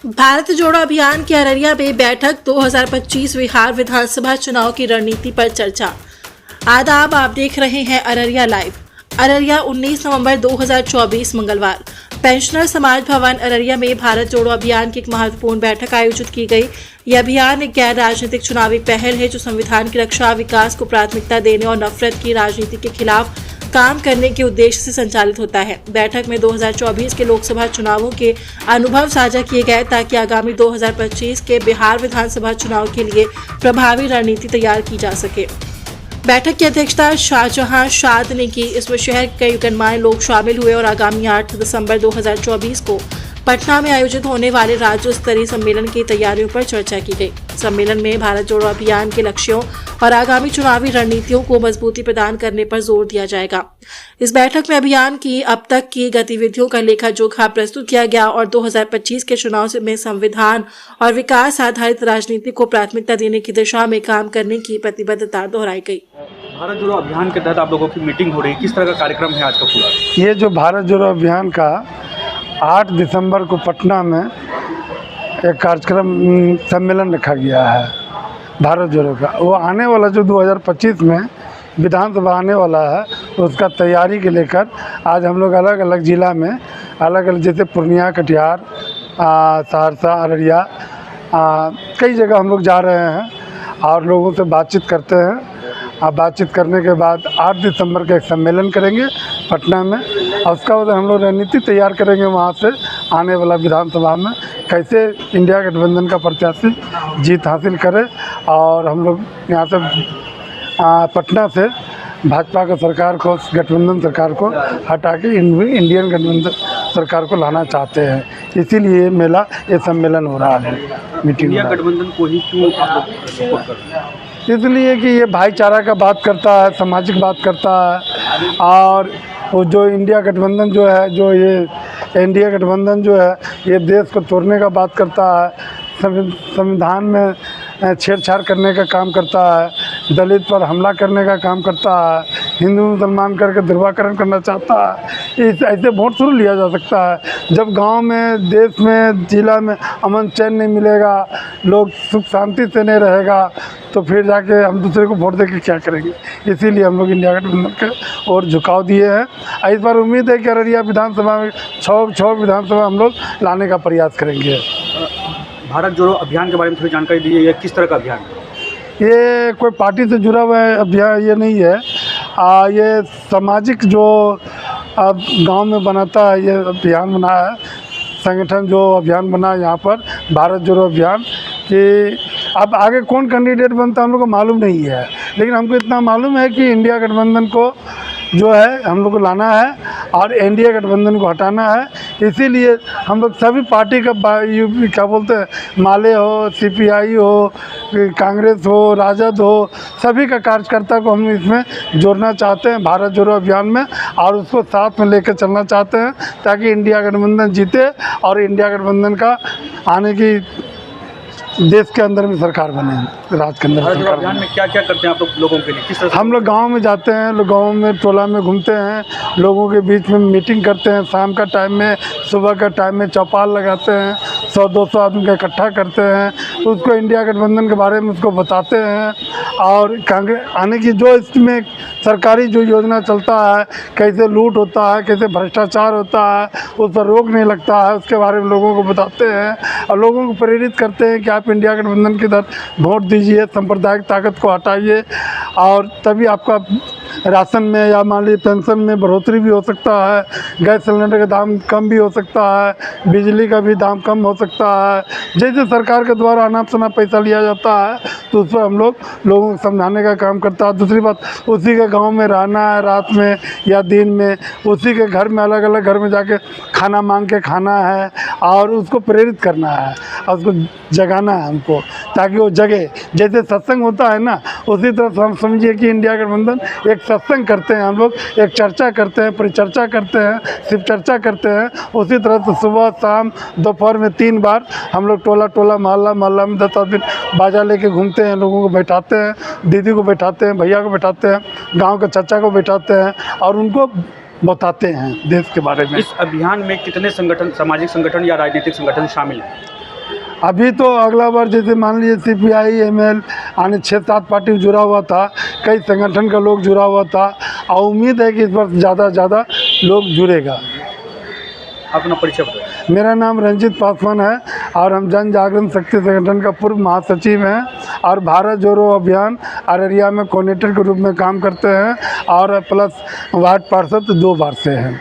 भारत जोड़ो अभियान की अररिया में बैठक 2025 बिहार विधानसभा चुनाव की रणनीति पर चर्चा। आदाब, आप देख रहे हैं अररिया लाइव। अररिया 19 नवंबर 2024 मंगलवार पेंशनर समाज भवन अररिया में भारत जोड़ो अभियान की एक महत्वपूर्ण बैठक आयोजित की गई। यह अभियान एक गैर राजनीतिक चुनावी पहल है जो संविधान की रक्षा, विकास को प्राथमिकता देने और नफरत की राजनीति के खिलाफ काम करने के उद्देश्य से संचालित होता है। बैठक में 2024 के लोकसभा चुनावों के अनुभव साझा किए गए ताकि आगामी 2025 के बिहार विधानसभा चुनाव के लिए प्रभावी रणनीति तैयार की जा सके। बैठक की अध्यक्षता शाहजहां शाद ने की। इसमें शहर के कई गणमान्य लोग शामिल हुए और आगामी 8 दिसंबर 2024 को पटना में आयोजित होने वाले राज्य स्तरीय सम्मेलन की तैयारियों पर चर्चा की गई। सम्मेलन में भारत जोड़ो अभियान के लक्ष्यों और आगामी चुनावी रणनीतियों को मजबूती प्रदान करने पर जोर दिया जाएगा। इस बैठक में अभियान की अब तक की गतिविधियों का लेखा जोखा प्रस्तुत किया गया और 2025 के चुनाव में संविधान और विकास आधारित राजनीति को प्राथमिकता देने की दिशा में काम करने की प्रतिबद्धता दोहराई गई। भारत जोड़ो अभियान के तहत आप लोगों की मीटिंग हो रही है, किस तरह का कार्यक्रम है आज का पूरा? ये जो भारत जोड़ो अभियान का 8 दिसंबर को पटना में एक कार्यक्रम सम्मेलन रखा गया है भारत जोड़ो का। वो आने वाला जो 2025 में विधानसभा आने वाला है उसका तैयारी के लेकर आज हम लोग अलग अलग ज़िला में अलग अलग जैसे पूर्णिया, कटिहार, सहरसा, अररिया कई जगह हम लोग जा रहे हैं और लोगों से बातचीत करते हैं। बातचीत करने के बाद 8 दिसंबर का एक सम्मेलन करेंगे पटना में और उसका बाद हम लोग रणनीति तैयार करेंगे वहाँ से आने वाला विधानसभा में कैसे इंडिया गठबंधन का प्रत्याशी जीत हासिल करे और हम लोग यहाँ से पटना से भाजपा का सरकार को, गठबंधन सरकार को हटा के इंडियन गठबंधन सरकार को लाना चाहते हैं। इसीलिए ये मेला, ये सम्मेलन हो रहा है। मीटिंग इंडिया गठबंधन को ही क्यों आप लोग सपोर्ट कर रहे हैं? इसलिए कि ये भाईचारा का बात करता है, सामाजिक बात करता है और वो जो इंडिया गठबंधन जो है, जो ये इंडिया गठबंधन जो है ये देश को तोड़ने का बात करता है, संविधान में छेड़छाड़ करने का काम करता है, दलित पर हमला करने का काम करता है, हिंदू मुसलमान करके ध्रुवीकरण करना चाहता है। इस ऐसे वोट शुरू लिया जा सकता है जब गांव में, देश में, जिला में अमन चैन नहीं मिलेगा, लोग सुख शांति से नहीं रहेगा तो फिर जाके हम दूसरे को वोट देके क्या करेंगे। इसीलिए हम लोग इंडिया गठबंधन के और झुकाव दिए हैं। इस बार उम्मीद है कि अररिया विधानसभा में 6 विधानसभा हम लोग लाने का प्रयास करेंगे। भारत जोड़ो अभियान के बारे में थोड़ी जानकारी दीजिए, किस तरह का अभियान है? ये कोई पार्टी से जुड़ा हुआ अभियान ये नहीं है। ये सामाजिक जो अब गांव में बनाता है, ये अभियान बना है, संगठन जो अभियान बना है यहाँ पर भारत जोड़ो अभियान कि अब आगे कौन कैंडिडेट बनता है हम लोग को मालूम नहीं है, लेकिन हमको इतना मालूम है कि इंडिया गठबंधन को जो है हम लोग को लाना है और इंडिया गठबंधन को हटाना है। इसीलिए हम लोग सभी पार्टी का क्या बोलते हैं, माले हो, CPI हो, कांग्रेस हो, राजद हो, सभी का कार्यकर्ता को हम इसमें जोड़ना चाहते हैं भारत जोड़ो अभियान में और उसको साथ में लेकर चलना चाहते हैं ताकि इंडिया गठबंधन जीते और इंडिया गठबंधन का आने की देश के अंदर में सरकार बने, राज्य के अंदर सरकार अभियान में क्या क्या करते हैं आप लोगों के लिए, किस तरह? हम लोग गांव में जाते हैं, लोग गांव में टोला में घूमते हैं, लोगों के बीच में मीटिंग करते हैं, शाम का टाइम में, सुबह का टाइम में चौपाल लगाते हैं, 100-200 आदमी का इकट्ठा करते हैं, उसको इंडिया गठबंधन के बारे में उसको बताते हैं और कांग्रेस आने की जो इसमें सरकारी जो योजना चलता है, कैसे लूट होता है, कैसे भ्रष्टाचार होता है, उस पर रोक नहीं लगता है, उसके बारे में लोगों को बताते हैं और लोगों को प्रेरित करते हैं कि आप इंडिया गठबंधन की तरफ वोट दीजिए, सांप्रदायिक ताकत को हटाइए और तभी आपका राशन में या मान लीजिए पेंशन में बढ़ोतरी भी हो सकता है, गैस सिलेंडर का दाम कम भी हो सकता है, बिजली का भी दाम कम हो सकता है। जैसे सरकार के द्वारा अनाप शनाप पैसा लिया जाता है तो उस पर हम लोग लोगों को समझाने का काम करता है। दूसरी बात, उसी के गांव में रहना है, रात में या दिन में, उसी के घर में अलग अलग घर में जाके खाना मांग के खाना है और उसको प्रेरित करना है और उसको जगाना है हमको ताकि वो जगे। जैसे सत्संग होता है ना, उसी तरह हम समझिए कि इंडिया गठबंधन एक सत्संग करते हैं, हम लोग एक चर्चा करते हैं, परिचर्चा करते हैं, सिर्फ चर्चा करते हैं। उसी तरह से सुबह शाम दोपहर में 3 बार हम लोग टोला टोला मोहल्ला मोहल्ला में 10 दिन बाजा लेके घूमते हैं, लोगों को बैठाते हैं, दीदी को बैठाते हैं, भैया को बैठाते हैं, गाँव के चाचा को बैठाते हैं और उनको बताते हैं देश के बारे में। इस अभियान में कितने संगठन, सामाजिक संगठन या राजनीतिक संगठन शामिल हैं? अभी तो अगला बार जैसे मान लीजिए CPI ML यानी 6-7 पार्टी जुड़ा हुआ था, कई संगठन का लोग जुड़ा हुआ था, और उम्मीद है कि इस बार ज़्यादा से ज़्यादा लोग जुड़ेगा। अपना परिचय बताइए। मेरा नाम रंजीत पासवान है और हम जन जागरण शक्ति संगठन का पूर्व महासचिव हैं और भारत जोड़ो अभियान अररिया में कोऑर्डिनेटर के रूप में काम करते हैं और प्लस वार्ड पार्षद 2 बार से हैं।